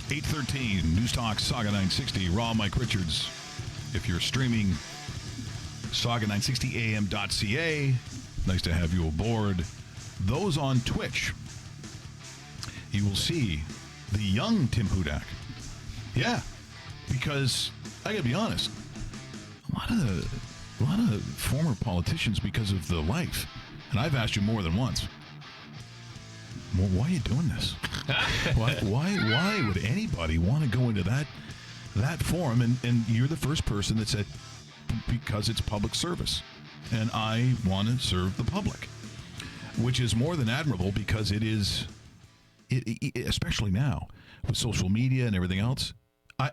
8:13 News Talk Saga 960. Raw Mike Richards. If you're streaming saga960am.ca, nice to have you aboard. Those on Twitch, you will see the young Tim Hudak. Yeah, because I gotta be honest, a lot of former politicians, because of the life, and I've asked you more than once, well, why are you doing this? why would anybody want to go into that forum? And you're the first person that said, because it's public service, and I want to serve the public, which is more than admirable, because it is, especially now with social media and everything else.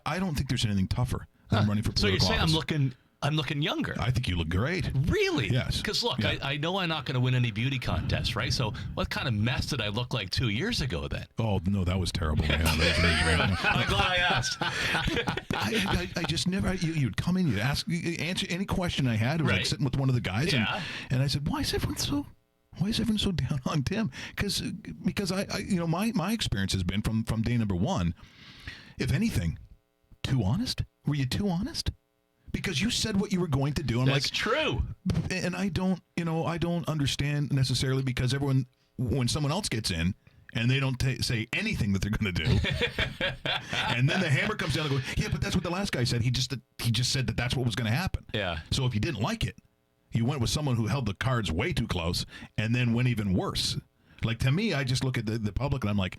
I don't think there's anything tougher than running for political office. So you're saying I'm looking younger? I think you look great. Really? Yes. Because look, yeah. I know I'm not going to win any beauty contests, right? So what kind of mess did I look like 2 years ago then? Oh, no, that was terrible, man. I'm glad I asked. I just never, you'd come in, you'd answer any question I had. It was like sitting with one of the guys, and I said, why is everyone so down on Tim? Because I my experience has been from day number one, if anything, too honest? Were you too honest? Because you said what you were going to do. That's true. And I don't understand necessarily, because when someone else gets in and they don't say anything that they're going to do, and then the hammer comes down and goes, yeah, but that's what the last guy said. He just said that that's what was going to happen. Yeah. So if you didn't like it, you went with someone who held the cards way too close and then went even worse. Like, to me, I just look at the public and I'm like,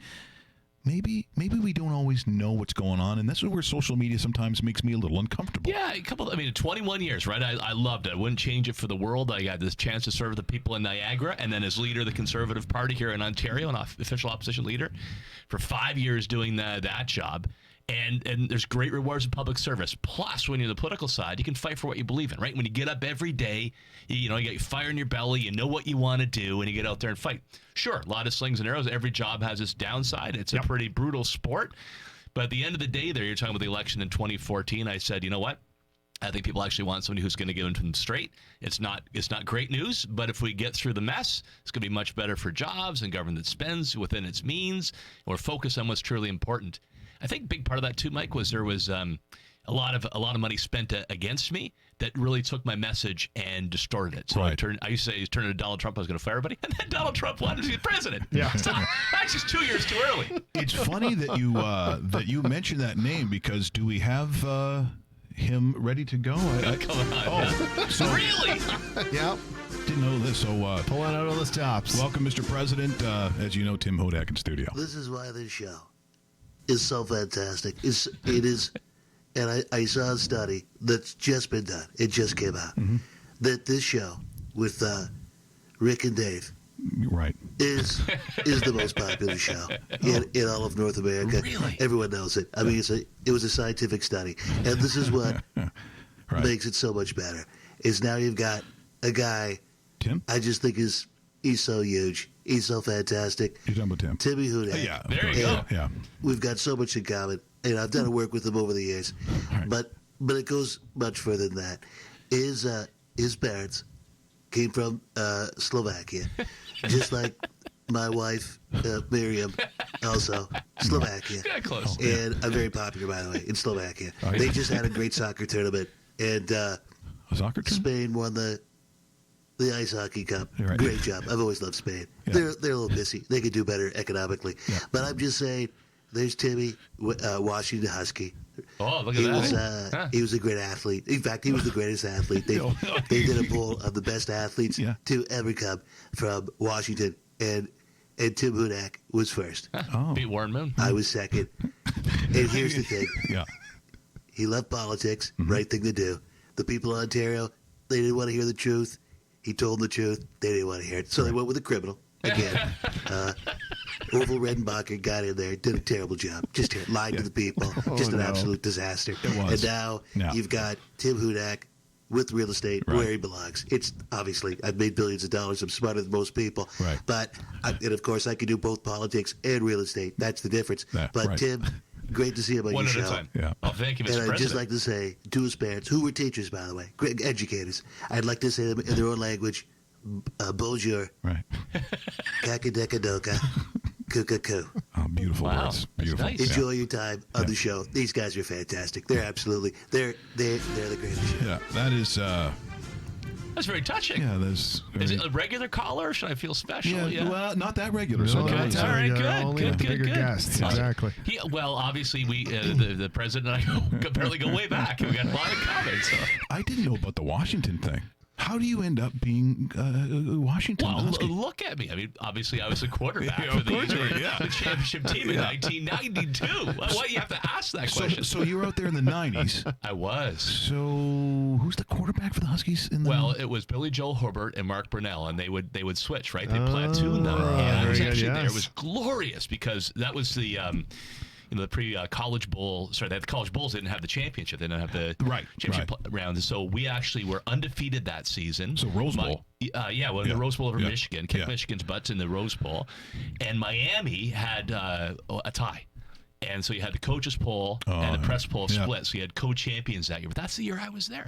Maybe we don't always know what's going on, and this is where social media sometimes makes me a little uncomfortable. Yeah, 21 years, right? I loved it. I wouldn't change it for the world. I got this chance to serve the people in Niagara, and then as leader of the Conservative Party here in Ontario, an official opposition leader, for 5 years doing that job. And there's great rewards in public service. Plus, when you're on the political side, you can fight for what you believe in, right? When you get up every day, you get fire in your belly, you know what you want to do, and you get out there and fight. Sure, a lot of slings and arrows. Every job has its downside. It's a pretty brutal sport. But at the end of the day there, you're talking about the election in 2014, I said, you know what? I think people actually want somebody who's going to give them straight. It's not great news, but if we get through the mess, it's going to be much better for jobs and government that spends within its means, or focus on what's truly important. I think a big part of that too, Mike, was there was a lot of money spent against me that really took my message and distorted it. So I used to say, turn to Donald Trump, I was going to fire everybody, and then Donald Trump wanted to be the president. Yeah, so that's just 2 years too early. It's funny that you mentioned that name, because do we have him ready to go? Come on. So really? Yeah. Didn't know this. So pulling out all the stops. Welcome, Mr. President. As you know, Tim Hudak in studio. This is why this show is so fantastic. It is, and I saw a study that's just been done. It just came out that this show with Rick and Dave, is the most popular show in all of North America. Really? Everyone knows it. I mean, it was a scientific study, and this is what makes it so much better. Is now you've got a guy. Tim? I just think he's so huge. He's so fantastic. You're talking about Tim? Timmy Hudak. Yeah. There you go. Yeah. We've got so much in common, and I've done work with him over the years. Right. But it goes much further than that. His parents came from Slovakia, just like my wife, Miriam, also Slovakia. Yeah, close. And I'm very popular, by the way, in Slovakia. They just had a great soccer tournament, and a soccer tournament? Spain won the Ice Hockey Cup. Right. Great job. I've always loved Spain. Yeah. They're a little busy. They could do better economically. Yeah. But I'm just saying, there's Timmy, Washington Husky. Oh, look at that. He was a great athlete. In fact, he was the greatest athlete. They did a poll of the best athletes to ever come from Washington, and Tim Hudak was first. Beat Warren Moon. I was second. And here's the thing. Yeah. He left politics. Right thing to do. The people of Ontario, they didn't want to hear the truth. He told them the truth. They didn't want to hear it. So they went with a criminal. Again, Orville Redenbacher got in there, did a terrible job. Just lied to the people. Just an absolute disaster. It was. And now you've got Tim Hudak with real estate where he belongs. It's obviously, I've made billions of dollars. I'm smarter than most people. Right. But, and of course, I can do both politics and real estate. That's the difference. But Tim, great to see him on your show. One at a time. Yeah. Oh, thank you, Mr. And I'd President. just like to say to his parents, who were teachers, by the way, great educators, I'd like to say them in their own language, bonjour, Right. kakadekadoka, Cuckoo. Oh, beautiful Wow, words. that's Beautiful. nice. Enjoy your time on the show. These guys are fantastic. They're absolutely they're the greatest show. Yeah, that is. That's very touching. Yeah, that's. Is it a regular caller? Or should I feel special? Yeah, well, not that regular. No, So Okay. that's All right, you're good, only good, the good, bigger good. guests. Exactly. Well, obviously, we the president and I apparently go way back. We got a lot in common. So. I didn't know about the Washington thing. How do you end up being Washington? Well, Husky? look at me. I mean, obviously, I was a quarterback Yeah, for of course you were, the championship team in 1992. Why you have to ask that question? So you were out there in the 90s. I was. So who's the quarterback for the Huskies? Well, it was Billy Joel Herbert and Mark Brunell, and they would switch, right? They platooned them. right. And I was Very good, actually there. yes. It was glorious because that was the the pre-college bowl. Sorry, the college bowls didn't have the championship. They didn't have the championship round. And so we actually were undefeated that season. So Rose Bowl. The Rose Bowl over Michigan. Kicked Yeah. Michigan's butts in the Rose Bowl. And Miami had a tie. And so you had the coaches poll and the press poll split. So you had co-champions that year. But that's the year I was there.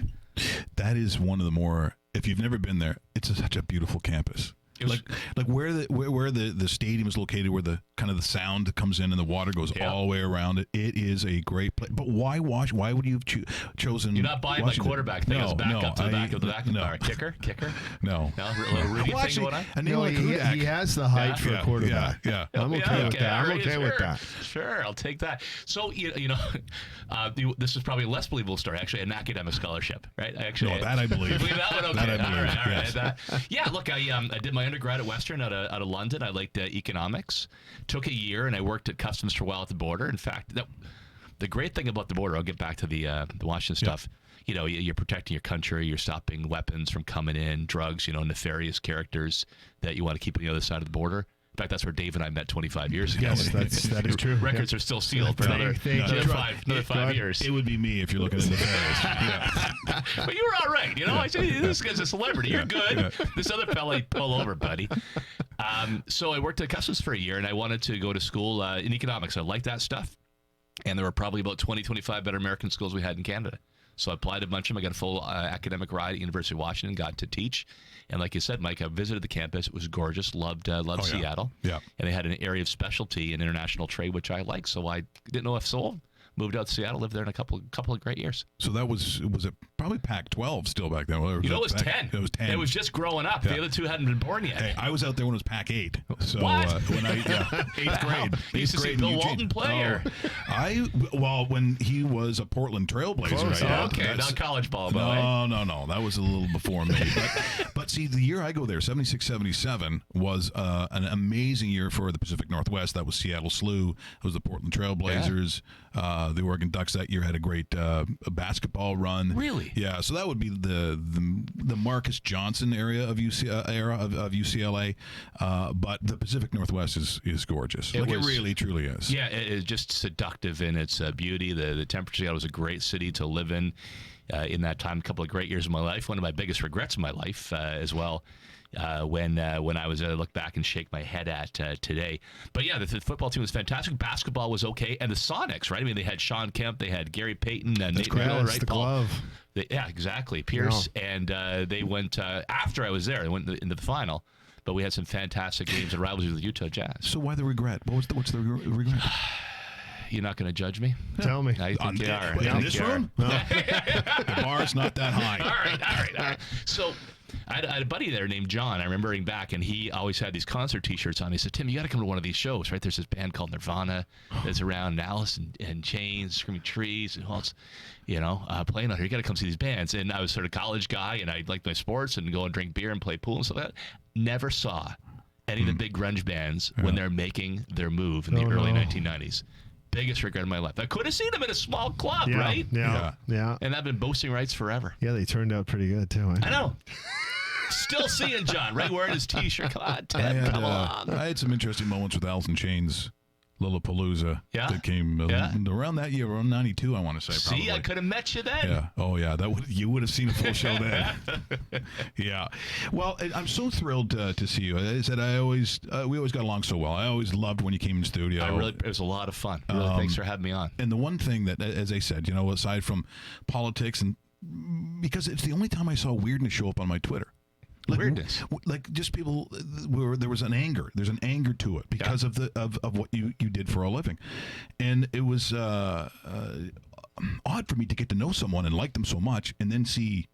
That is one of the more. If you've never been there, it's such a beautiful campus. It was, Like where the stadium is located, where the kind of the sound comes in and the water goes all the way around it. It is a great place. But why Why would you have chosen? you're not buying Washington? my quarterback thing. It's back up to the back of the back. No, All right, kicker. no. No, a little Rudy Well, thing actually, going on. a name No, like Hudak. he has the height for a quarterback. Yeah. I'm okay with that. all I'm right, okay with that. Sure, I'll take that. So this is probably a less believable story. Actually, an academic scholarship, right? No, that I believe. Believe that one? Okay. That I believe, All right. yes. Yeah, look, I did my undergrad at Western out of London. I liked economics. Took a year, and I worked at customs for a while at the border. In fact, the great thing about the border, I'll get back to the Washington stuff. You're protecting your country. You're stopping weapons from coming in, drugs. Nefarious characters that you want to keep on the other side of the border. In fact, that's where Dave and I met 25 years ago. Yes, that is true. Records are still sealed for another five years. It would be me if you're looking at the face. Yeah. But you were all right. I said, this guy's a celebrity. You're good. This other fella, pull over, buddy. So I worked at Customs for a year, and I wanted to go to school in economics. I liked that stuff. And there were probably about 20, 25 better American schools we had in Canada. So I applied to a bunch of them. I got a full academic ride at University of Washington, got to teach. And like you said, Mike, I visited the campus. It was gorgeous. Loved Seattle. Yeah. And they had an area of specialty in international trade, which I like. So I didn't know if sold. Moved out to Seattle, lived there in a couple of great years. So that was it probably Pac-12 still back then? Or it was 10. It was 10. It was just growing up. Yeah. The other two hadn't been born yet. Hey, I was out there when it was Pac-8. So What? When I 8th grade, You used to see grade in Bill Eugene. Walton play, or? When he was a Portland Trailblazer. Close, right? yeah. Okay, not college ball, by the way. No. That was a little before me. But see, the year I go there, 76, 77, was an amazing year for the Pacific Northwest. That was Seattle SLU. It was the Portland Trailblazers. The Oregon Ducks that year had a great basketball run. Really? Yeah. So that would be the Marcus Johnson area of UCLA. But the Pacific Northwest is gorgeous. It really, truly is. Yeah, it is just seductive in its beauty. The temperature. It was a great city to live in that time. A couple of great years of my life. One of my biggest regrets in my life as well. When I was I look back and shake my head at today. But yeah, the football team was fantastic. Basketball was okay, and the Sonics, right? I mean, they had Sean Kemp, they had Gary Payton, and Nate Miller, right? The Paul. glove. Yeah, exactly. Pierce, and they went after I was there. They went into the final. But we had some fantastic games and rivalries with the Utah Jazz. So why the regret? What's the regret? You're not going to judge me? Tell me. I think you are. In this room? No. The bar's not that high. All right. So I had a buddy there named John. I remember him back, and he always had these concert T-shirts on. He said, Tim, you got to come to one of these shows, right? There's this band called Nirvana that's around, and Alice in Chains, Screaming Trees, and who else, playing out here. You got to come see these bands. And I was sort of a college guy, and I liked my sports and go and drink beer and play pool and stuff like that. Never saw any of the big grunge bands when they're making their move in the early 1990s. Biggest regret of my life. I could have seen them in a small club, right? Yeah. And I've been boasting rights forever. Yeah, they turned out pretty good, too. I know. Still seeing John, right? Wearing his T-shirt. Come on, Ted, come along. I had some interesting moments with Alice in Chains. Lollapalooza that came around that year, around 92, I want to say. See, I could have met you then. Yeah. Oh, yeah. You would have seen a full show then. Yeah. Well, I'm so thrilled to see you. As I said, we always got along so well. I always loved when you came in studio. It was a lot of fun. Really, thanks for having me on. And the one thing that, as I said, aside from politics, and because it's the only time I saw weirdness show up on my Twitter. Weirdness. Like just people where there was an anger. There's an anger to it because of what you did for a living, and it was odd for me to get to know someone and like them so much, and then see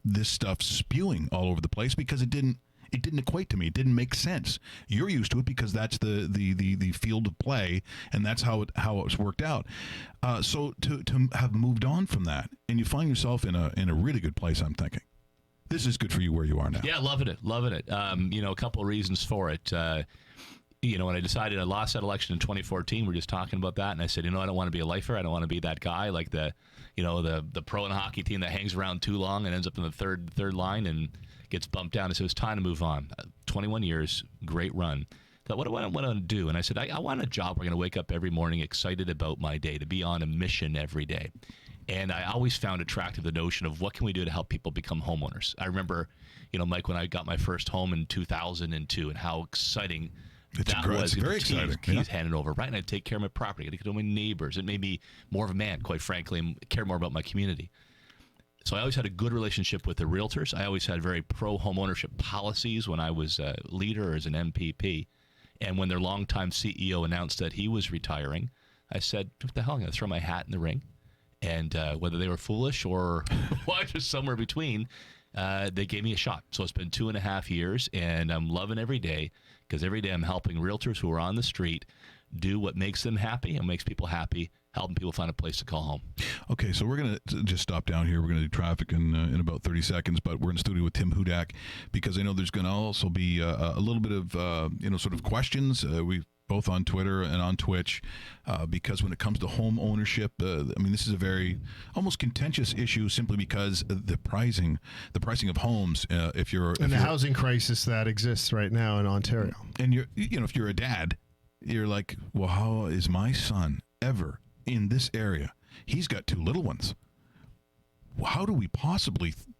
this stuff spewing all over the place because it didn't equate to me. It didn't make sense. You're used to it because that's the field of play, and that's how it's worked out. So to have moved on from that, and you find yourself in a really good place, I'm thinking this is good for you where you are now. Yeah, loving it. A couple of reasons for it. When I decided I lost that election in 2014, we were just talking about that, and I said, I don't want to be a lifer. I don't want to be that guy like the pro in a hockey team that hangs around too long and ends up in the third line and gets bumped down. I said, it's time to move on. 21 years, great run. Thought, what do I want to do? And I said, I want a job where I'm going to wake up every morning excited about my day, to be on a mission every day. And I always found attractive the notion of what can we do to help people become homeowners. I remember, Mike, when I got my first home in 2002 and how exciting that was. It's very exciting. Keys handed over, right? And I'd take care of my property. I'd get to know my neighbors. It made me more of a man, quite frankly, and care more about my community. So I always had a good relationship with the realtors. I always had very pro home ownership policies when I was a leader or as an MPP. And when their longtime CEO announced that he was retiring, I said, what the hell? I'm going to throw my hat in the ring. And whether they were foolish or just somewhere between, they gave me a shot. So it's been 2.5 years, and I'm loving every day because every day I'm helping realtors who are on the street do what makes them happy and makes people happy, helping people find a place to call home. Okay, so we're going to just stop down here. We're going to do traffic in about 30 seconds, but we're in the studio with Tim Hudak because I know there's going to also be a little bit of, sort of questions. We both on Twitter and on Twitch, because when it comes to home ownership, this is a very almost contentious issue simply because the pricing of homes. If you're housing crisis that exists right now in Ontario, and if you're a dad, you're like, well, how is my son ever in this area? He's got 2 little ones. How do we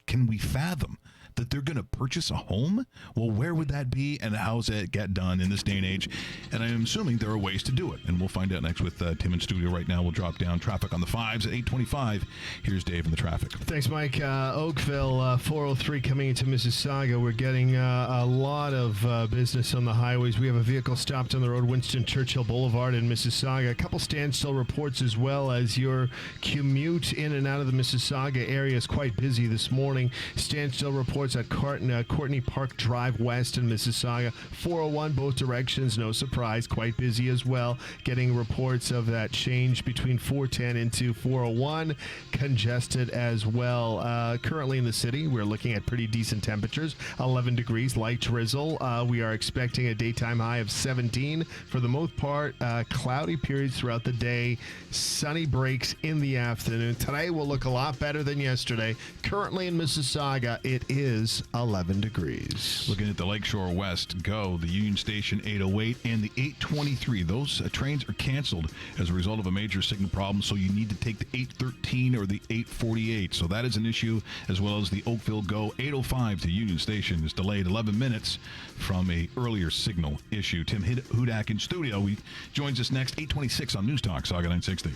can we fathom that they're going to purchase a home? Well, where would that be, and how's that get done in this day and age? And I'm assuming there are ways to do it, and we'll find out next with Tim in studio right now. We'll drop down traffic on the 5s at 8:25. Here's Dave in the traffic. Thanks, Mike. Oakville 403 coming into Mississauga. We're getting a lot of business on the highways. We have a vehicle stopped on the road, Winston Churchill Boulevard in Mississauga. A couple standstill reports as well as your commute in and out of the Mississauga area is quite busy this morning. Standstill reports at Courtney Park Drive West in Mississauga. 401 both directions, no surprise, quite busy as well. Getting reports of that change between 410 into 401, congested as well. Currently in the city, we're looking at pretty decent temperatures, 11 degrees, light drizzle. We are expecting a daytime high of 17. For the most part, cloudy periods throughout the day, sunny breaks in the afternoon. Today will look a lot better than yesterday. Currently in Mississauga, it is 11 degrees. Looking at the Lakeshore West Go, the Union Station 808 and the 823. Those trains are canceled as a result of a major signal problem, so you need to take the 813 or the 848. So that is an issue, as well as the Oakville Go 805 to Union Station is delayed 11 minutes from a earlier signal issue. Tim Hudak in studio. He joins us next, 8:26 on News Talk, Saga 960.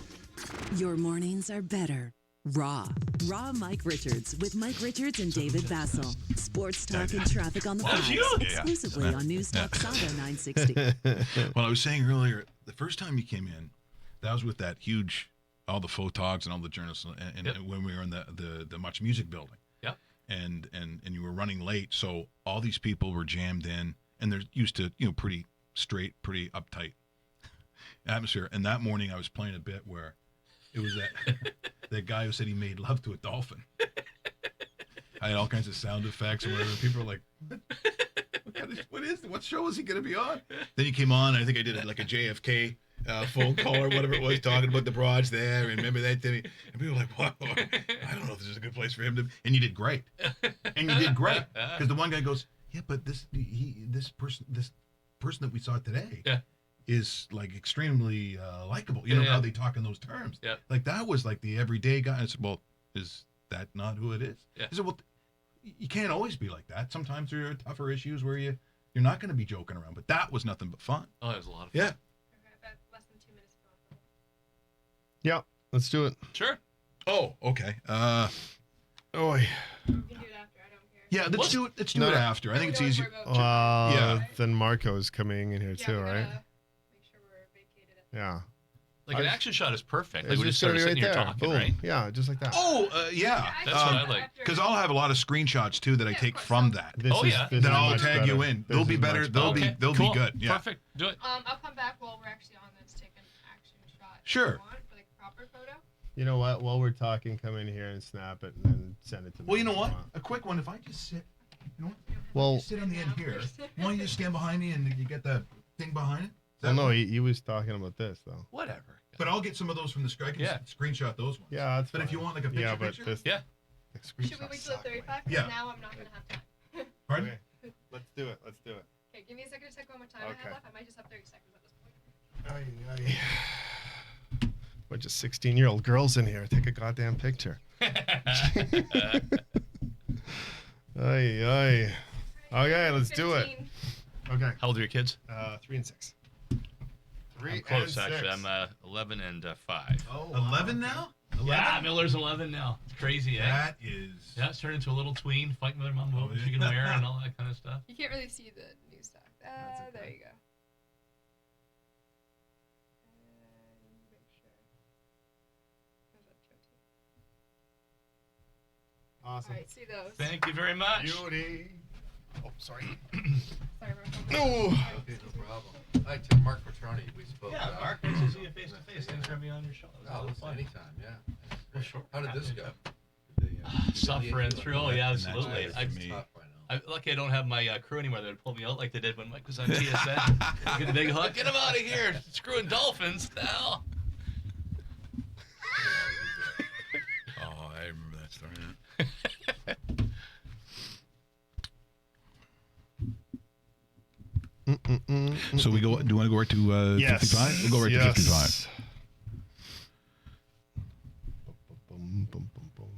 Your mornings are better. Raw Mike Richards with Mike Richards and David Bassel. Sports talk and traffic on the 5s, exclusively on News Talk Saga 960. Well, I was saying earlier, the first time you came in, that was with that huge, all the photogs and all the journalists, and when we were in the Much Music building. Yep. And you were running late, so all these people were jammed in, and they're used to pretty straight, pretty uptight atmosphere. And that morning, I was playing a bit where it was that guy who said he made love to a dolphin. I had all kinds of sound effects and whatever. People were like, what show is he going to be on? Then he came on. I think I did like a JFK phone call or whatever it was, talking about the broads there. Remember that? And people were like, "Wow, I don't know if this is a good place for him to." And you did great. Because the one guy goes, "Yeah, but this person that we saw today." Yeah. Is like extremely likable. You know how they talk in those terms. Yeah. Like that was like the everyday guy. I said, well, is that not who it is? Yeah. I said, well, you can't always be like that. Sometimes there are tougher issues where you're not going to be joking around. But that was nothing but fun. Oh, it was a lot of fun. Yeah. About less than 2 minutes ago. Yeah, let's do it. Sure. Oh, okay. You can do it after. I don't care. Yeah, let's do it. Let's do No, it no. after. I think it's easier. Well, then Marco's coming in here Yeah, too, we right? gotta make sure we're vacated at Yeah. Like an action shot is perfect. Like It's we just gonna started be sitting here there. talking, Boom. right? Yeah, just like that. Oh, yeah. That's what I like. Because I'll have a lot of screenshots too that I Yeah, of take course. from that. This Oh, is- yeah. this Then is I'll much tag better. you in. This They'll be is better. much They'll better. be Cool. good. Yeah. Perfect. Do it. I'll come back while we're actually on this, take an action shot. Sure. If you want, for like a proper photo. You know what? While we're talking, come in here and snap it and then send it to me. Well, you know if what? want. A quick one. If I just sit, you know what? Well, Just sit on the end here. Why don't you just stand behind me and you get the thing behind it? well, no, he was talking about this though. Whatever. But I'll get some of those from the strike and Yeah. screenshot those ones. Yeah, that's But if fine. you want like a picture, yeah, but picture? this Yeah. the Should we screenshots wait till the suck, 35? man. Because Yeah. now I'm not going to have time. Pardon? Okay, let's do it. Let's do it. Okay, give me a second to check how much time I Okay. have left. I might just have 30 seconds at this point. Ay, ay. Bunch of 16-year-old girls in here. Take a goddamn picture. Ay, ay. Okay, let's do it. 15. Okay. How old are your kids? 3 and 6. 3 I'm close, and 6. actually. I'm 11 and 5. Oh, 11 now? 11? Yeah, Miller's 11 now. It's crazy, eh? That is. Yeah, it's turned into a little tween, fighting with her mom about what yeah. she can wear and all that kind of stuff. You can't really see the new stuff. There you go. And make sure. How's that show too? Awesome. All right, see those. Thank you very much. Beauty. Oh, sorry. Sorry, Marco. No. Okay, no problem. Hi, Tim. Mark Petroni. We spoke. Yeah, Mark, nice to see you face to face. Thanks for having me on your show. That Oh, was fun. anytime. Yeah. Well, sure. How did this go? Suffering through. Oh, yeah, absolutely. It's I, tough, I know. lucky I don't have my crew anymore that would pull me out like they did when Mike was on TSN. Get the big hook. Get him out of here. Screwing dolphins. The hell. Oh, I remember that story. So we go. Do you want to go right to Yes. 55? We'll go right to 55. Boom, boom, boom, boom.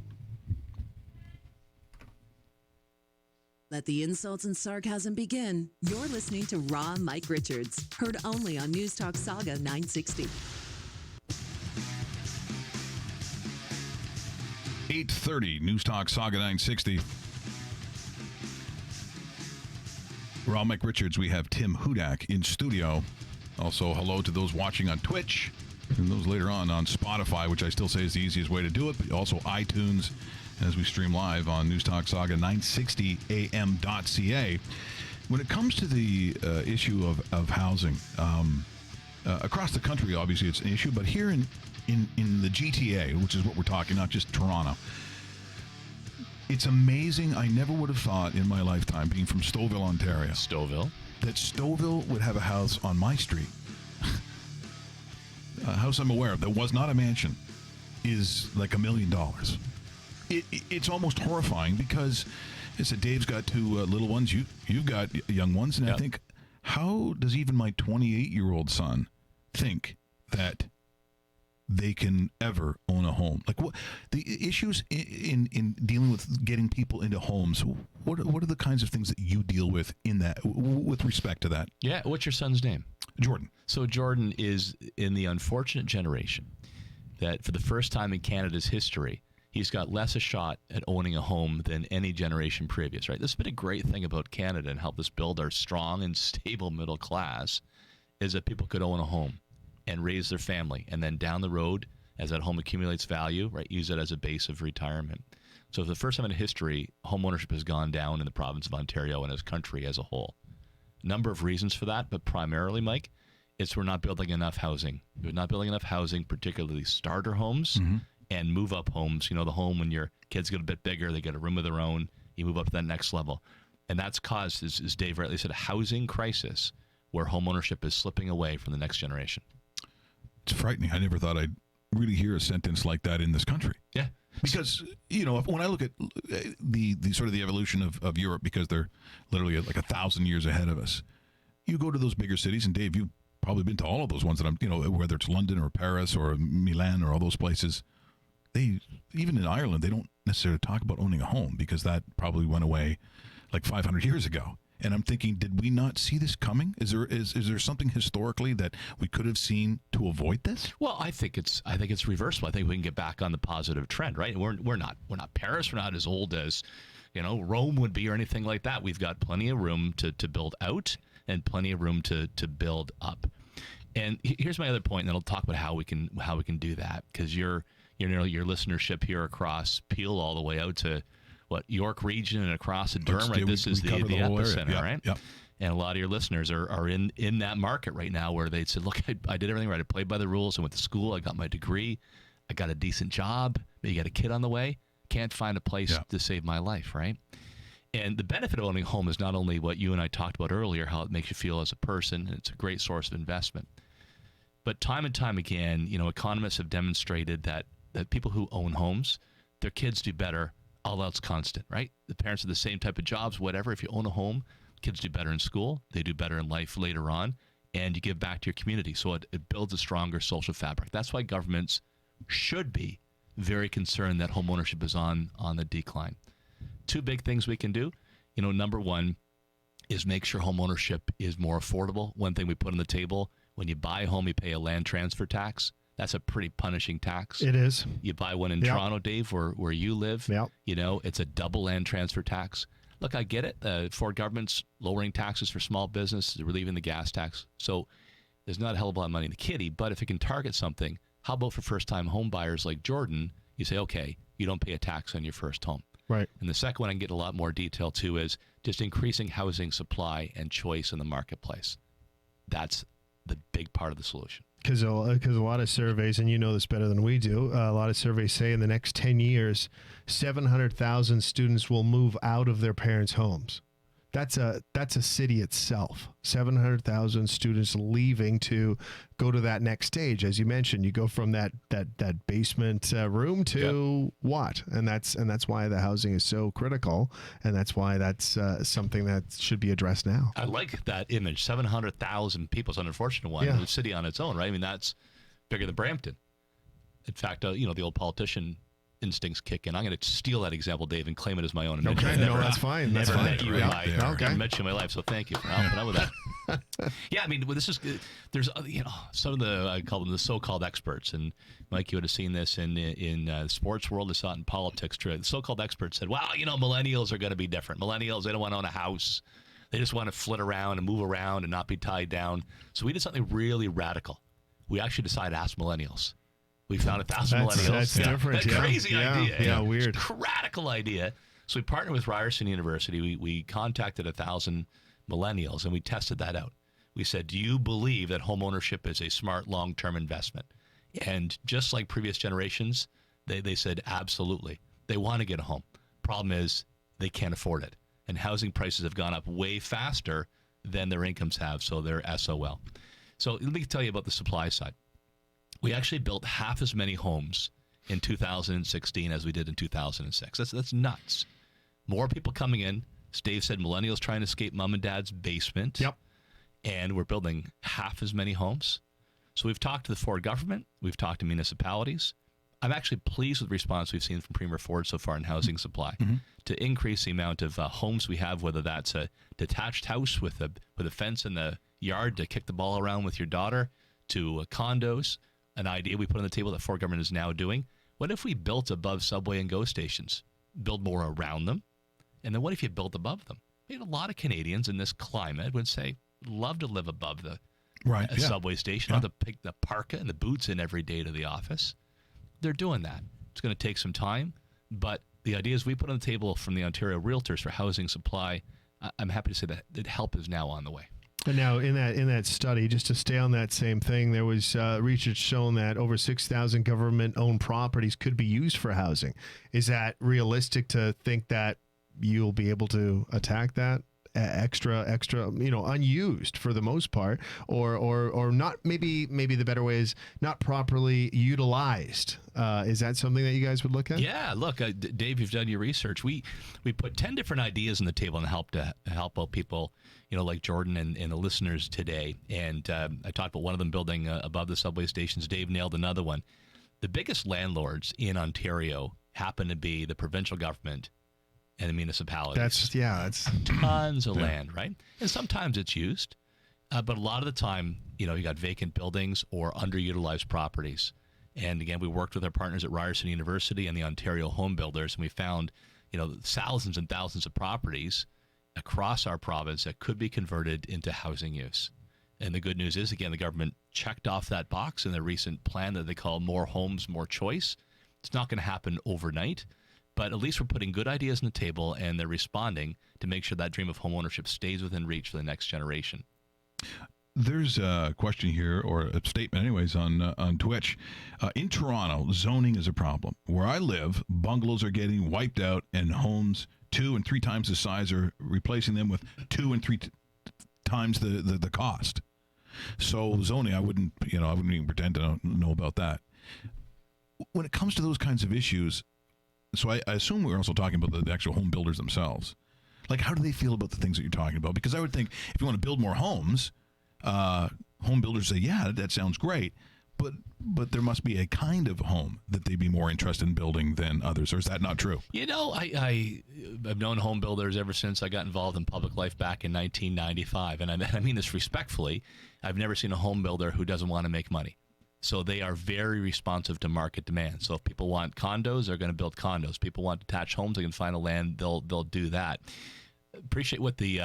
Let the insults and sarcasm begin. You're listening to Raw Mike Richards, heard only on News Talk Saga 960. 8:30 News Talk Saga 960. Raw Mike Richards. We have Tim Hudak in studio. Also, hello to those watching on Twitch and those later on Spotify, which I still say is the easiest way to do it, but also iTunes as we stream live on News Talk Saga 960am.ca. When it comes to the issue of housing, across the country, obviously it's an issue, but here in the GTA, which is what we're talking, not just Toronto, it's amazing. I never would have thought in my lifetime, being from Stouffville, Ontario, Stouffville. that Stouffville would have a house on my street. A house I'm aware of that was not a mansion is like $1 million. It's almost horrifying because, I said, Dave's got two little ones. You've got young ones, and I Yep. think, how does even my 28-year-old son think that they can ever own a home? Like, what the issues in dealing with getting people into homes? What are the kinds of things that you deal with in that, with respect to that? Yeah. What's your son's name? Jordan. So Jordan is in the unfortunate generation that for the first time in Canada's history, he's got less a shot at owning a home than any generation previous, right? This has been a great thing about Canada and helped us build our strong and stable middle class is that people could own a home and raise their family. And then down the road, as that home accumulates value, right, use it as a base of retirement. So for the first time in history, home ownership has gone down in the province of Ontario and as country as a whole. Number of reasons for that, but primarily, Mike, it's we're not building enough housing. We're not building enough housing, particularly starter homes and move-up homes. You know, the home when your kids get a bit bigger, they get a room of their own, you move up to that next level. And that's caused, as Dave rightly said, a housing crisis where home ownership is slipping away from the next generation. It's frightening. I never thought I'd really hear a sentence like that in this country. Yeah. Because, you know, when I look at the sort of the evolution of Europe, because they're literally like 1,000 years ahead of us, you go to those bigger cities, and Dave, you've probably been to all of those ones that I'm, you know, whether it's London or Paris or Milan or all those places. They, even in Ireland, they don't necessarily talk about owning a home because that probably went away like 500 years ago. And I'm thinking, did we not see this coming? Is there something historically that we could have seen to avoid this? Well, I think it's reversible. I think we can get back on the positive trend, right? We're not Paris. We're not as old as, Rome would be or anything like that. We've got plenty of room to build out and plenty of room to build up. And here's my other point, and then I'll talk about how we can do that, because your listenership here across Peel all the way out to York region and across the Durham, right? This is the epicenter, right? Yep. And a lot of your listeners are in that market right now where they said, look, I did everything right. I played by the rules. I went to school. I got my degree. I got a decent job. Maybe you got a kid on the way. Can't find a place to save my life, right? And the benefit of owning a home is not only what you and I talked about earlier, how it makes you feel as a person. And it's a great source of investment. But time and time again, economists have demonstrated that people who own homes, their kids do better, all else constant, right? The parents have the same type of jobs, whatever. If you own a home, kids do better in school, they do better in life later on, and you give back to your community. So it builds a stronger social fabric. That's why governments should be very concerned that home ownership is on the decline. Two big things we can do. Number one is make sure home ownership is more affordable. One thing we put on the table, when you buy a home, you pay a land transfer tax. That's a pretty punishing tax. It is. You buy one in Toronto, Dave, where you live. Yep. It's a double land transfer tax. Look, I get it. Ford government's lowering taxes for small business, relieving the gas tax. So there's not a hell of a lot of money in the kitty, but if it can target something, how about for first-time home buyers like Jordan, you say, okay, you don't pay a tax on your first home. Right. And the second one I can get a lot more detail to is just increasing housing supply and choice in the marketplace. That's the big part of the solution. Because a lot of surveys, and you know this better than we do, a lot of surveys say in the next 10 years, 700,000 students will move out of their parents' homes. That's a city itself. 700,000 students leaving to go to that next stage. As you mentioned, you go from that basement room to what? And that's why the housing is so critical, and that's why that's something that should be addressed now. I like that image. 700,000 people is an unfortunate one. Yeah. The city on its own, right? I mean, that's bigger than Brampton. In fact, the old politician instincts kick in. I'm going to steal that example, Dave, and claim it as my own. Okay, no, that's fine. That's never fine. met you in my, Okay. never met you in my life, so thank you for helping out with that. Yeah, I mean, this is there's some of the I call them the so-called experts, and Mike, you would have seen this in the sports world. I saw it in politics too. The so-called experts said, "Well, millennials are going to be different. Millennials, they don't want to own a house. They just want to flit around and move around and not be tied down." So we did something really radical. We actually decided to ask millennials. We found 1,000 millennials. That's different. A crazy idea. Yeah, weird. Radical idea. So we partnered with Ryerson University. We contacted 1,000 millennials, and we tested that out. We said, do you believe that home ownership is a smart long-term investment? And just like previous generations, they said absolutely. They want to get a home. Problem is they can't afford it. And housing prices have gone up way faster than their incomes have, so they're SOL. So let me tell you about the supply side. We actually built half as many homes in 2016 as we did in 2006. That's nuts. More people coming in. As Dave said, millennials trying to escape mom and dad's basement. Yep. And we're building half as many homes. So we've talked to the Ford government. We've talked to municipalities. I'm actually pleased with the response we've seen from Premier Ford so far in housing supply to increase the amount of homes we have, whether that's a detached house with a fence in the yard to kick the ball around with your daughter, to condos. An idea we put on the table that Ford government is now doing. What if we built above subway and GO stations, build more around them? And then what if you built above them? A lot of Canadians in this climate would say, love to live above the subway station, love to pick the parka and the boots in every day to the office. They're doing that. It's going to take some time, but the ideas we put on the table from the Ontario Realtors for housing supply, I'm happy to say that the help is now on the way. And now in that study, just to stay on that same thing, there was research showing that over 6,000 government-owned properties could be used for housing. Is that realistic to think that you'll be able to attack that extra, unused for the most part, or not? Maybe the better way is not properly utilized. Is that something that you guys would look at? Yeah, look, Dave, you've done your research. We put 10 different ideas on the table and help out people, like Jordan and the listeners today. And I talked about one of them building above the subway stations. Dave nailed another one. The biggest landlords in Ontario happen to be the provincial government and the municipalities. That's tons of land, right? And sometimes it's used, but a lot of the time, you got vacant buildings or underutilized properties. And again, we worked with our partners at Ryerson University and the Ontario Home Builders, and we found, thousands and thousands of properties across our province that could be converted into housing use. And the good news is, again, the government checked off that box in the recent plan that they call More Homes, More Choice. It's not going to happen overnight, but at least we're putting good ideas on the table, and they're responding to make sure that dream of homeownership stays within reach for the next generation. There's a question here, or a statement anyways, on Twitch. In Toronto, zoning is a problem. Where I live, bungalows are getting wiped out, and homes 2 and 3 times the size are replacing them with 2 and 3 times the cost. So zoning, I wouldn't even pretend to know about that. When it comes to those kinds of issues, so I assume we're also talking about the actual home builders themselves. Like, how do they feel about the things that you're talking about? Because I would think if you want to build more homes, home builders say, yeah, that sounds great, but there must be a kind of home that they'd be more interested in building than others, or is that not true? I've known home builders ever since I got involved in public life back in 1995, and I mean this respectfully. I've never seen a home builder who doesn't want to make money. So they are very responsive to market demand. So if people want condos, they're going to build condos. People want detached homes, they can find a land, they'll do that. Appreciate what the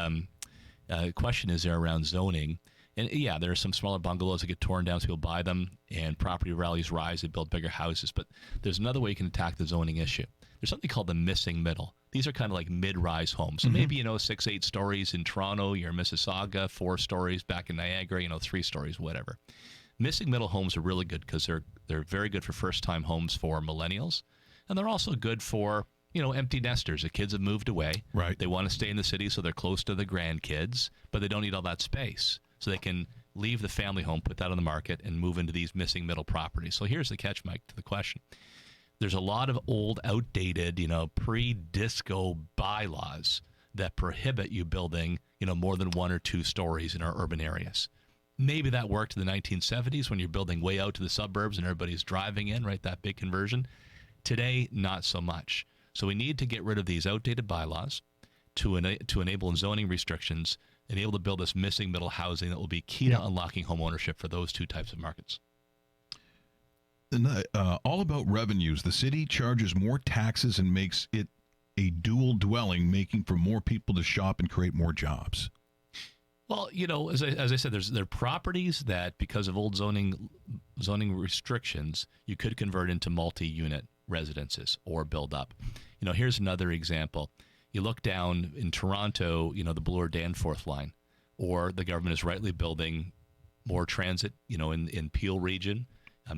question is there around zoning. And yeah, there are some smaller bungalows that get torn down, so people buy them, and property values rise, they build bigger houses. But there's another way you can attack the zoning issue. There's something called the missing middle. These are kind of like mid-rise homes. So maybe, 6, 8 stories in Toronto, you're in Mississauga, 4 stories back in Niagara, 3 stories, whatever. Missing middle homes are really good because they're very good for first-time homes for millennials, and they're also good for empty nesters. The kids have moved away. Right. They want to stay in the city, so they're close to the grandkids, but they don't need all that space. So they can leave the family home, put that on the market, and move into these missing middle properties. So here's the catch, Mike, to the question. There's a lot of old, outdated, pre-disco bylaws that prohibit you building, more than 1 or 2 stories in our urban areas. Maybe that worked in the 1970s when you're building way out to the suburbs and everybody's driving in, right, that big conversion. Today, not so much. So we need to get rid of these outdated bylaws to enable zoning restrictions and able to build this missing middle housing that will be key to unlocking home ownership for those 2 types of markets. And, all about revenues. The city charges more taxes and makes it a dual dwelling, making for more people to shop and create more jobs. Well, as I said, there are properties that, because of old zoning restrictions, you could convert into multi-unit residences or build up. Here's another example. You look down in Toronto, the Bloor-Danforth line, or the government is rightly building more transit, in Peel region,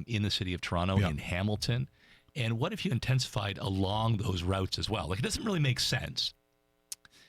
in the city of Toronto, in Hamilton. And what if you intensified along those routes as well? Like, it doesn't really make sense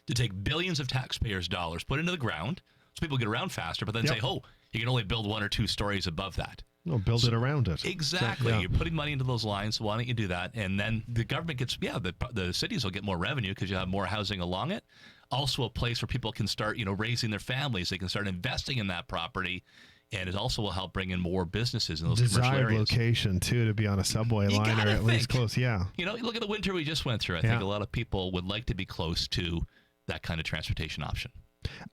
to take billions of taxpayers' dollars, put into the ground, so people get around faster, but then say, you can only build 1 or 2 stories above that. No, build it around it. Exactly. You're putting money into those lines, so why don't you do that? And then the government gets, the cities will get more revenue because you have more housing along it. Also a place where people can start, raising their families. They can start investing in that property. And it also will help bring in more businesses in those commercial areas. Desired location, too, to be on a subway line or at least close. Yeah. Look at the winter we just went through. I think a lot of people would like to be close to that kind of transportation option.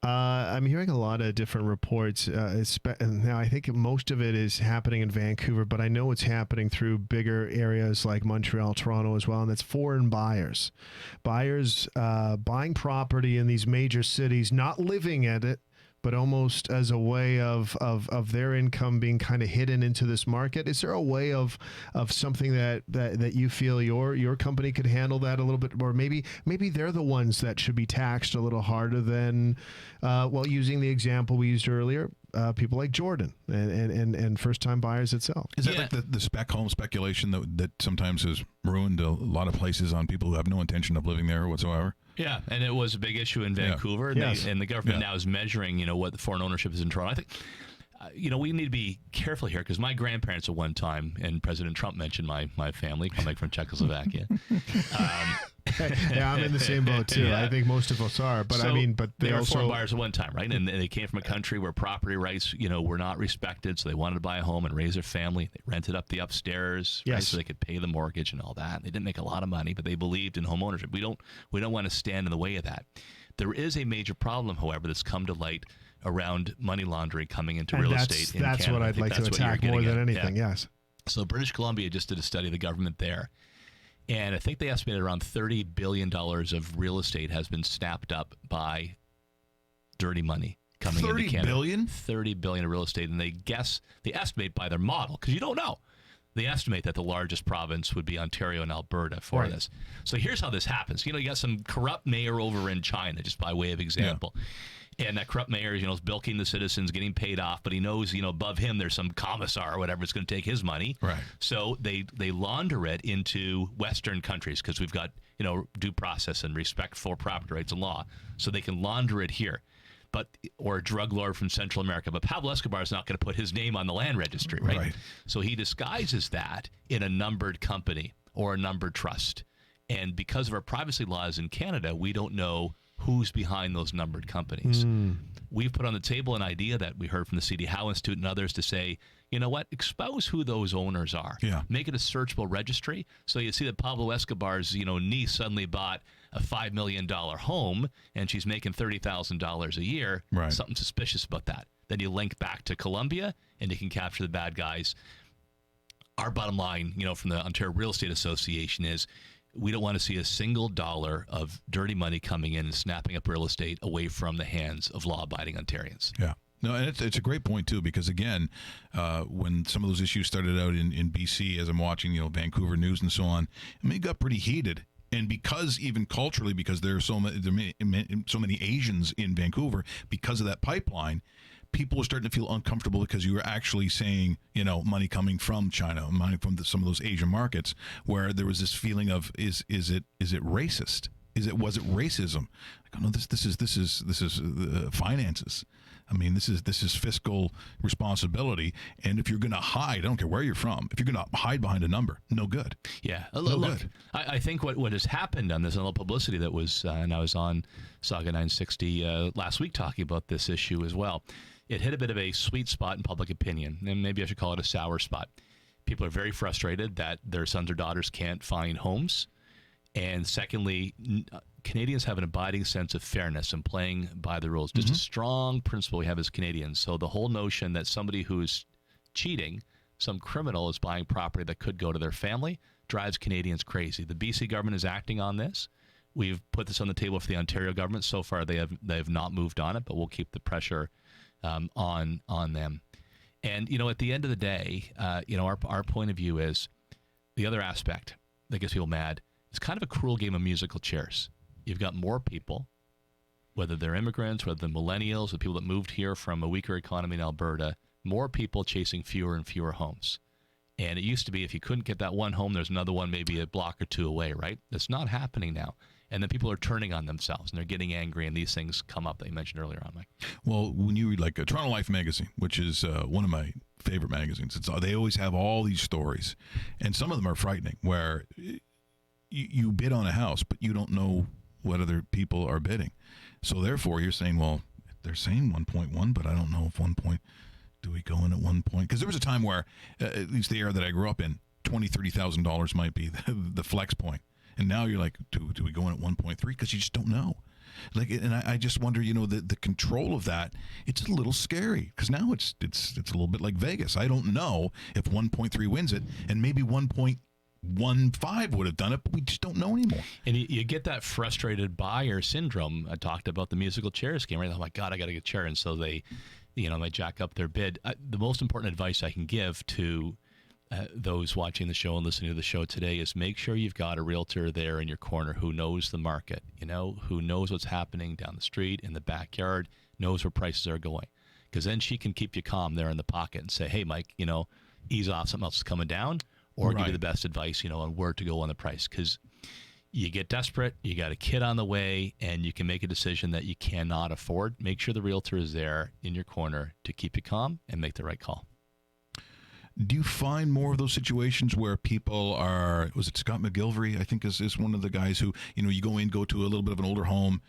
I'm hearing a lot of different reports. Now, I think most of it is happening in Vancouver, but I know it's happening through bigger areas like Montreal, Toronto as well, and that's foreign buyers. Buyers buying property in these major cities, not living at it, but almost as a way of their income being kind of hidden into this market. Is there a way of something that you feel your company could handle that a little bit more? Maybe they're the ones that should be taxed a little harder than, using the example we used earlier, people like Jordan and first-time buyers itself. Is that like the spec home speculation that sometimes has ruined a lot of places on people who have no intention of living there whatsoever? Yeah, and it was a big issue in Vancouver, and the government now is measuring, what the foreign ownership is in Toronto. I think, we need to be careful here because my grandparents at one time, and President Trump mentioned my family coming from Czechoslovakia. Yeah, I'm in the same boat too. I think most of us are, but they were foreign buyers at one time, right? And they came from a country where property rights, were not respected, so they wanted to buy a home and raise their family. They rented up the upstairs, right, so they could pay the mortgage and all that. They didn't make a lot of money, but they believed in home ownership. We don't want to stand in the way of that. There is a major problem, however, that's come to light around money laundering coming into real estate in Canada. That's what I'd like to attack more than anything. Yes. So British Columbia just did a study of the government there. And I think they estimated around $30 billion of real estate has been snapped up by dirty money coming into Canada. 30 billion? 30 billion of real estate. And they estimate by their model, because you don't know. They estimate that the largest province would be Ontario and Alberta for this. So here's how this happens. You got some corrupt mayor over in China, just by way of example. Yeah. And that corrupt mayor, is bilking the citizens, getting paid off, but he knows, above him there's some commissar or whatever that's going to take his money. Right. So they launder it into Western countries, because we've got, due process and respect for property rights and law. So they can launder it here. Or a drug lord from Central America. But Pablo Escobar is not going to put his name on the land registry, right? So he disguises that in a numbered company or a numbered trust. And because of our privacy laws in Canada, we don't know who's behind those numbered companies. We've put on the table an idea that we heard from the C.D. Howe Institute and others to say, you know what, expose who those owners are. Yeah. Make it a searchable registry. So you see that Pablo Escobar's, niece suddenly bought a $5 million home and she's making $30,000 a year. Right. Something suspicious about that. Then you link back to Colombia and you can capture the bad guys. Our bottom line, from the Ontario Real Estate Association is we don't want to see a single dollar of dirty money coming in and snapping up real estate away from the hands of law-abiding Ontarians. Yeah. No, and it's a great point, too, because, again, when some of those issues started out in BC, as I'm watching, Vancouver news and so on, it got pretty heated. And because even culturally, because there are so many Asians in Vancouver, because of that pipeline, people were starting to feel uncomfortable because you were actually saying, money coming from China, money from some of those Asian markets, where there was this feeling of is it racist? Was it racism? Like, no, this is finances. I mean, this is fiscal responsibility, and if you're going to hide, I don't care where you're from, if you're going to hide behind a number, no good. Yeah, look, I think what has happened on this, and a little publicity that was, and I was on Saga 960 last week talking about this issue as well. It hit a bit of a sweet spot in public opinion, and maybe I should call it a sour spot. People are very frustrated that their sons or daughters can't find homes. And secondly, Canadians have an abiding sense of fairness and playing by the rules. Just a strong principle we have as Canadians. So the whole notion that somebody who's cheating, some criminal is buying property that could go to their family, drives Canadians crazy. The BC government is acting on this. We've put this on the table for the Ontario government. So far, they have not moved on it, but we'll keep the pressure on them. And, at the end of the day, our point of view is the other aspect that gets people mad. It's kind of a cruel game of musical chairs. You've got more people, whether they're immigrants, whether they're millennials, the people that moved here from a weaker economy in Alberta, more people chasing fewer and fewer homes. And it used to be if you couldn't get that one home, there's another one maybe a block or two away, right? That's not happening now. And then people are turning on themselves, and they're getting angry, and these things come up that you mentioned earlier on, Mike. Well, when you read like Toronto Life magazine, which is one of my favorite magazines, they always have all these stories, and some of them are frightening, where you bid on a house, but you don't know what other people are bidding. So therefore, you're saying, well, they're saying 1.1, but I don't know if 1 point. Do we go in at 1 point? Because there was a time where, at least the area that I grew up in, $20,000-$30,000 might be the flex point. And now you're like, do we go in at 1.3? Because you just don't know. Like, and I just wonder, the control of that. It's a little scary because now it's a little bit like Vegas. I don't know if 1.3 wins it, and maybe 1.15 would have done it, but we just don't know anymore. And you get that frustrated buyer syndrome. I talked about the musical chairs game, right? Oh my God, I got to get a chair, and so they, might jack up their bid. The most important advice I can give to those watching the show and listening to the show today is make sure you've got a realtor there in your corner who knows the market, who knows what's happening down the street, in the backyard, knows where prices are going. Because then she can keep you calm there in the pocket and say, hey, Mike, ease off, something else is coming down, or give you the best advice, on where to go on the price. Because you get desperate, you got a kid on the way, and you can make a decision that you cannot afford. Make sure the realtor is there in your corner to keep you calm and make the right call. Do you find more of those situations where people are, was it Scott McGilvery, I think is one of the guys who, you go to a little bit of an older home,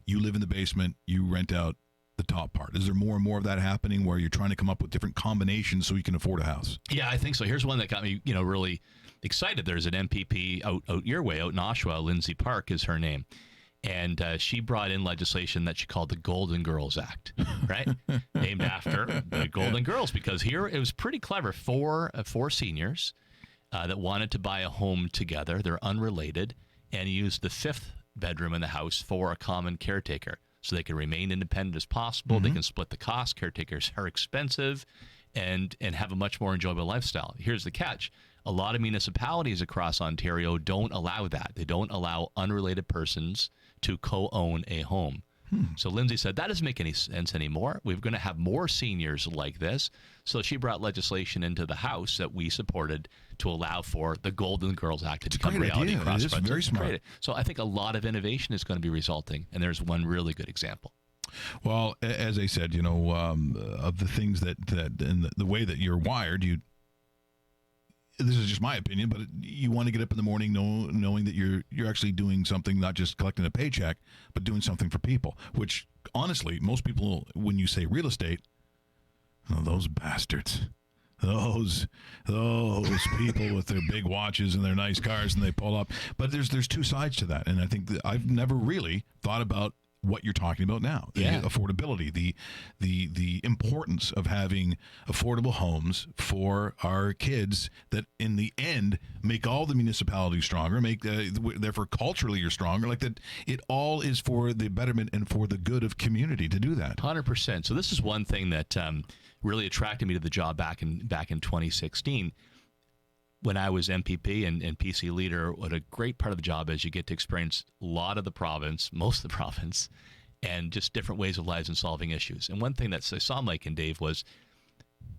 you live in the basement, you rent out the top part. Is there more and more of that happening where you're trying to come up with different combinations so you can afford a house? Yeah, I think so. Here's one that got me, really excited. There's an MPP out your way, out in Oshawa. Lindsay Park is her name. And she brought in legislation that she called the Golden Girls Act, right? Named after the Golden Girls, because here it was pretty clever. Four seniors that wanted to buy a home together. They're unrelated, and used the 5th bedroom in the house for a common caretaker, so they can remain independent as possible. They can split the cost. Caretakers are expensive, and have a much more enjoyable lifestyle. Here's the catch. A lot of municipalities across Ontario don't allow that. They don't allow unrelated persons to co-own a home. So Lindsay said, that doesn't make any sense anymore. We're going to have more seniors like this. So she brought legislation into the House that we supported to allow for the Golden Girls Act to become reality across It is very smart. So I think a lot of innovation is going to be resulting, and there's one really good example. Well, as I said, of the things that and the way that you're wired, this is just my opinion, but you want to get up in the morning knowing that you're actually doing something, not just collecting a paycheck, but doing something for people, which honestly, most people, when you say real estate, those bastards, those people with their big watches and their nice cars, and they pull up. But there's two sides to that. And I think that I've never really thought about what you're talking about now, the affordability, the importance of having affordable homes for our kids that in the end make all the municipalities stronger, therefore culturally you're stronger, like that. It all is for the betterment and for the good of community to do that. 100%. So this is one thing that really attracted me to the job back in 2016. When I was MPP and PC leader, what a great part of the job is you get to experience a lot of the province, most of the province, and just different ways of lives and solving issues. And one thing that I saw, Mike and Dave, was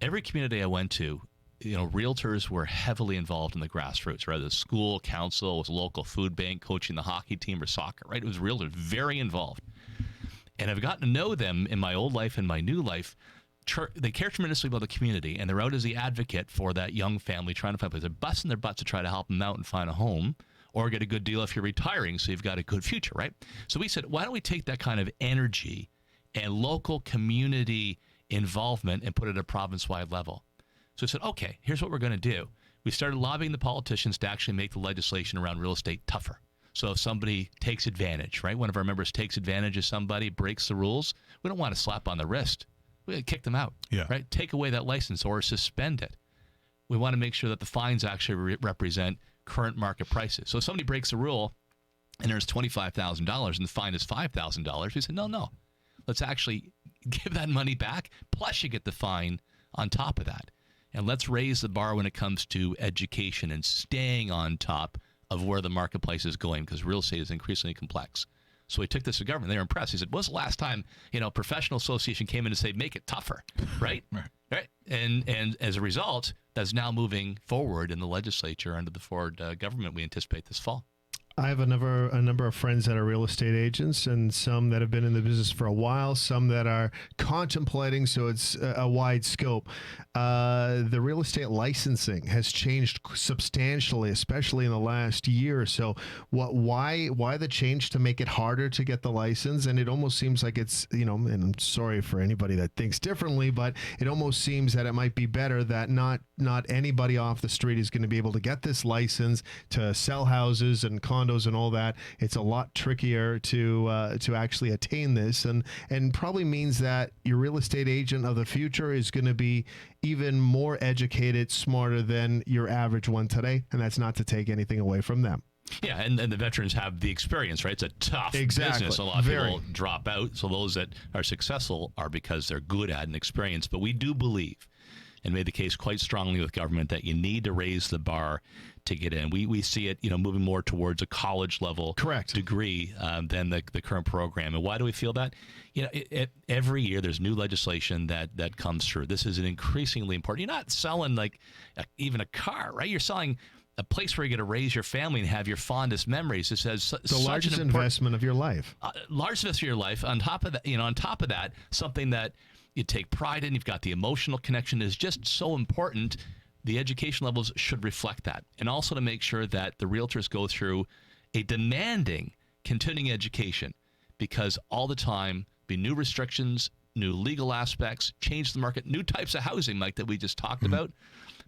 every community I went to, realtors were heavily involved in the grassroots, right? The school council, was a local food bank, coaching the hockey team or soccer, right? It was realtors, very involved. And I've gotten to know them in my old life and my new life. They care tremendously about the community, and they're out as the advocate for that young family trying to find a place. They're busting their butts to try to help them out and find a home or get a good deal if you're retiring, so you've got a good future, right? So we said, why don't we take that kind of energy and local community involvement and put it at a province-wide level? So we said, okay, here's what we're going to do. We started lobbying the politicians to actually make the legislation around real estate tougher. So if somebody takes advantage, right? One of our members takes advantage of somebody, breaks the rules, we don't want to slap on the wrist. We kick them out, right? Take away that license or suspend it. We want to make sure that the fines actually represent current market prices. So if somebody breaks the rule and there's $25,000 and the fine is $5,000, we say, no. Let's actually give that money back, plus you get the fine on top of that. And let's raise the bar when it comes to education and staying on top of where the marketplace is going, because real estate is increasingly complex. So we took this to government. They were impressed. He said, when's the last time, professional association came in to say, make it tougher, right? Right. And as a result, that's now moving forward in the legislature under the Ford government, we anticipate this fall. I have a number of friends that are real estate agents, and some that have been in the business for a while, some that are contemplating, so it's a wide scope. The real estate licensing has changed substantially, especially in the last year or so. Why the change to make it harder to get the license? And it almost seems like it's, and I'm sorry for anybody that thinks differently, but it almost seems that it might be better that not anybody off the street is going to be able to get this license to sell houses and condos and all that. It's a lot trickier to actually attain this, and probably means that your real estate agent of the future is going to be even more educated, smarter than your average one today, and that's not to take anything away from them. Yeah, and the veterans have the experience, right? It's a tough business. A lot of people drop out, so those that are successful are because they're good at and experienced. But we do believe, and made the case quite strongly with government, that you need to raise the bar to get in. We see it, moving more towards a college level degree than the current program. And why do we feel that? Every year there's new legislation that comes through. This is an increasingly important. You're not selling even a car, right? You're selling a place where you're going to raise your family and have your fondest memories. This has the largest investment of your life. Largest investment of your life. On top of that, something that you take pride in. You've got the emotional connection is just so important. The education levels should reflect that. And also to make sure that the realtors go through a demanding continuing education, because all the time be new restrictions, new legal aspects, change the market, new types of housing, Mike, that we just talked about.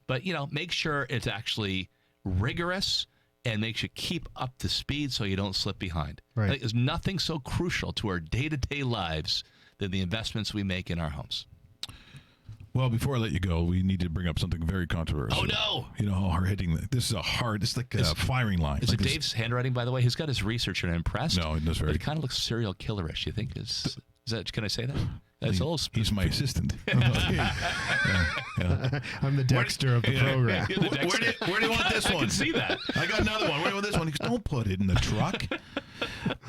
But, make sure it's actually rigorous and makes you keep up to speed so you don't slip behind. Right. There's nothing so crucial to our day-to-day lives than the investments we make in our homes. Well, before I let you go, we need to bring up something very controversial. Oh, no. You know how hard hitting this is it's like a firing line. Is like it Dave's handwriting, by the way? He's got his research and I'm impressed. No, it does very. But it kind of looks serial killerish. You think is that? Can I say that? That's He's my assistant. I'm the Dexter of the program. You're the Dexter. Where do you want this one? I can see that. I got another one. Where do you want this one? He goes, don't put it in the truck.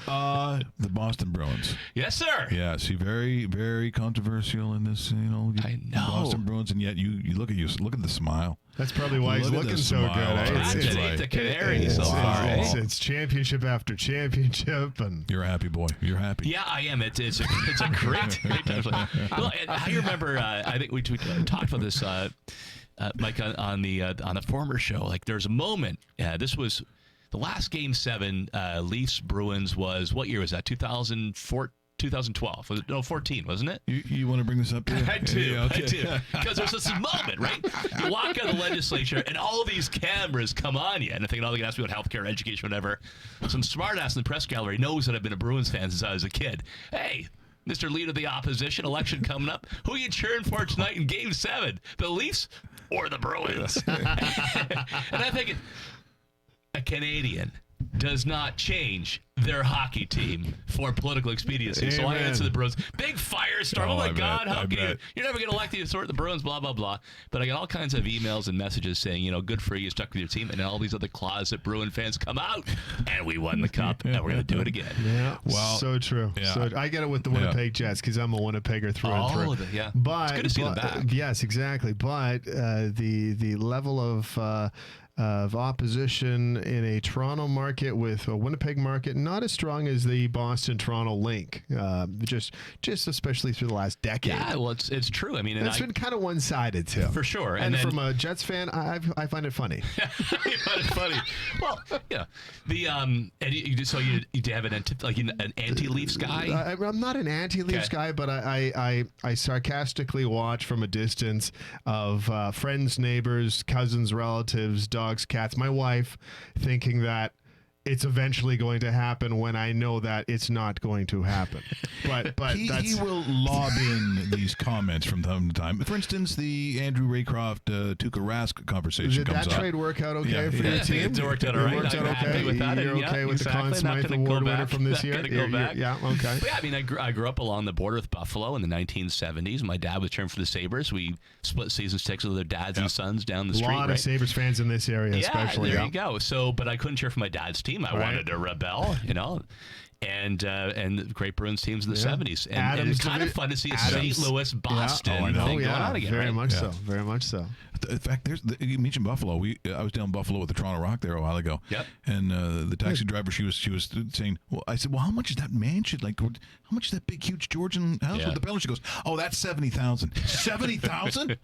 The Boston Bruins. Yes, sir. Yeah, see, very, very controversial in this. I know. Boston Bruins, and yet you look at the smile. That's probably why he's Look at looking the so good. smile. Eh? Congratulate the Canaries so far. It's championship after championship, and You're a happy boy. You're happy. Yeah, I am. It's a great well, I remember. I think we talked about this, Mike, on the former show. Like, there's a moment. This was the last Game 7. Leafs Bruins was, what year was that? 2012. Was it, no, 14, wasn't it? You want to bring this up? Here? I do. Yeah, okay. I do. Because there's this moment, right? You walk out of the legislature, and all these cameras come on you. And I think all they can ask me about healthcare, education, whatever. Some smartass in the press gallery knows that I've been a Bruins fan since I was a kid. Hey, Mr. Leader of the Opposition, election coming up. Who are you cheering for tonight in Game 7? The Leafs or the Bruins? And I'm thinking, a Canadian does not change their hockey team for political expediency. So I Amen. answer the Bruins. Big firestorm. Oh, my I God. bet. How I can you? bet. You're never going to elect the sort the Bruins, blah, blah, blah. But I get all kinds of emails and messages saying, you know, good for you, stuck with your team. And all these other closet Bruin fans come out, and we won the cup, and we're going to do it again. yeah, Well, so true. yeah. So I get it with the Winnipeg Jets because I'm a Winnipegger through and through. Yeah. But It's good to see them back. Yes, exactly. But the level of opposition in a Toronto market with a Winnipeg market not as strong as the Boston-Toronto link. Just especially through the last decade. Yeah, well, it's true. I mean, and It's been kind of one-sided too. for sure. And then, from a Jets fan, I find it funny. you find it funny. Well, yeah. The and so you have an anti-Leafs guy. I'm not an anti-Leafs Okay. guy, but I sarcastically watch from a distance of friends, neighbors, cousins, relatives, dogs, cats, my wife, thinking that it's eventually going to happen when I know that it's not going to happen. But he that's will lob in these comments from time to time. For instance, the Andrew Raycroft, Tuukka Rask conversation did comes that up. trade work out okay Yeah, for yeah, your I think team? it worked out all right. It worked I'm out happy okay. with that. You're Yeah, okay with exactly. the Conn Not Smythe gonna go Award winner back. from this Not year? gonna go back. Yeah, okay. But yeah, I mean, I grew up along the border with Buffalo in the 1970s. My dad was cheering for the Sabres. We split season tickets with their dads and sons down the A street. lot right? of Sabres fans in this area, especially. There you go. So, but I couldn't cheer for my dad's team. I wanted to rebel, you know. And the great Bruins teams in the 70s. And it's kind of fun to see a St. Louis, Boston thing going on again. Very right? much Yeah. so. Very much so. In fact, you mentioned Buffalo. I was down in Buffalo with the Toronto Rock there a while ago. Yep. And the taxi driver, she was saying, well, I said, well, how much is that mansion? Like, how much is that big, huge Georgian house Yeah. with the pillar? She goes, oh, that's 70,000. 70,000?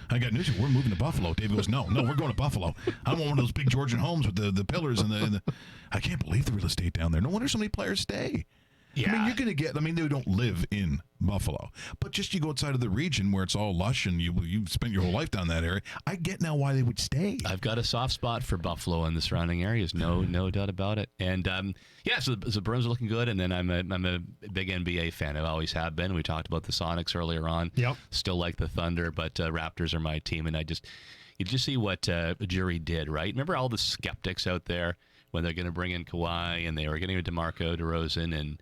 I got news. We're moving to Buffalo. David goes, no, we're going to Buffalo. I want one of those big Georgian homes with the pillars and the. I can't believe the real estate down there. No wonder so many players stay. Yeah. I mean, you're going to get, they don't live in Buffalo, but just you go outside of the region where it's all lush and you've spent your whole life down that area. I get now why they would stay. I've got a soft spot for Buffalo and the surrounding areas. No doubt about it. And so the Bruins are looking good. And then I'm a big NBA fan. I always have been. We talked about the Sonics earlier on. Yep. Still like the Thunder, but Raptors are my team. And you just see what Jury did, right? Remember all the skeptics out there when they're going to bring in Kawhi and they were getting DeMarco, DeRozan, and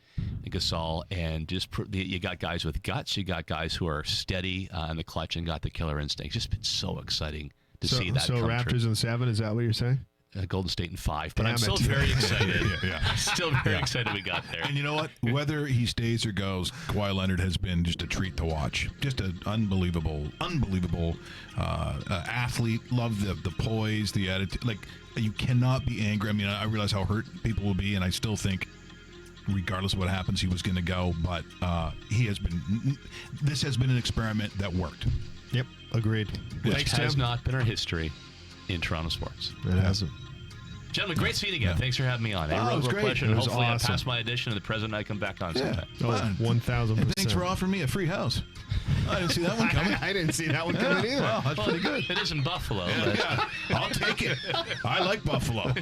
Gasol, and you got guys with guts, you got guys who are steady in the clutch and got the killer instinct. It's just been so exciting to see that So come Raptors true. in 7, is that what you're saying? Golden State in 5, but Damn I'm still it. very excited. Yeah. Still very excited we got there. And you know what? Whether he stays or goes, Kawhi Leonard has been just a treat to watch. Just an unbelievable athlete. Love the poise, the attitude. Like, you cannot be angry. I mean, I realize how hurt people will be, and I still think, regardless of what happens, he was going to go. But this has been an experiment that worked. Yep, agreed. Which Thanks, has Tim. not been our history in Toronto sports. It hasn't. Gentlemen, great seeing you again. Yeah. Thanks for having me on. Oh, it was real great. pleasure. It And was hopefully awesome. I pass my audition and the president and I come back on sometime. Oh, 1,000%. And thanks for offering me a free house. I didn't see that one coming. I didn't see that one coming either. Well, that's pretty good. It is in Buffalo. but- Yeah, I'll take it. I like Buffalo.